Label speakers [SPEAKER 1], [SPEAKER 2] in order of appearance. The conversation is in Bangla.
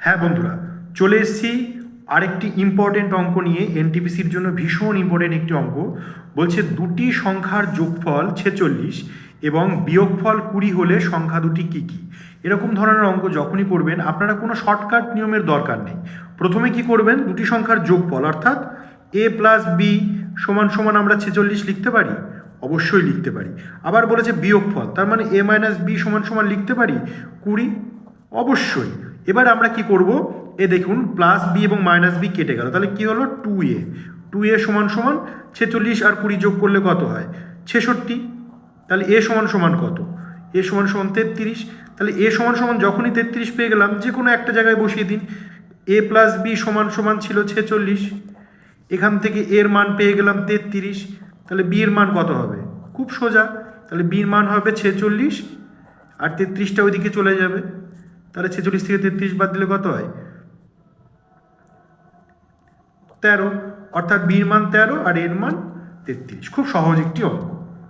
[SPEAKER 1] হ্যাঁ বন্ধুরা, চলে এসেছি আরেকটি ইম্পর্টেন্ট অঙ্ক নিয়ে। এনটিপিসির জন্য ভীষণ ইম্পর্টেন্ট একটি অঙ্ক। বলছে দুটি সংখ্যার যোগফল 46 এবং বিয়োগফল 20 হলে সংখ্যা দুটি কী কী। এরকম ধরনের অঙ্ক যখনই করবেন আপনারা কোনো শর্টকাট নিয়মের দরকার নেই। প্রথমে কি করবেন, দুটি সংখ্যার যোগফল অর্থাৎ a প্লাস বি সমান সমান আমরা 46 লিখতে পারি, অবশ্যই লিখতে পারি। আবার বলেছে বিয়োগফল, তার মানে a মাইনাস বি সমান সমান লিখতে পারি 20, অবশ্যই। এবার আমরা কি করব, এ দেখুন প্লাস বি এবং মাইনাস বি কেটে গেল, তাহলে কি হলো 2a সমান সমান 46 আর 20 যোগ করলে কত হয় 66। তাহলে এ সমান সমান কত, এ সমান সমান 33। তাহলে এ সমান সমান যখনই 33 পেয়ে গেলাম যে কোনো একটা জায়গায় বসিয়ে দিন। এ প্লাস বি সমান সমান ছিল 46, এখান থেকে এর মান পেয়ে গেলাম 33, তাহলে বি এর মান কত হবে, খুব সোজা, তাহলে বির মান হবে 46 আর 33টা ওইদিকে চলে যাবে। তাহলে 46 থেকে 33 বাদ দিলে কত হয় 13, অর্থাৎ বির মান 13 আর এর মান 33। খুব সহজ একটি অঙ্ক।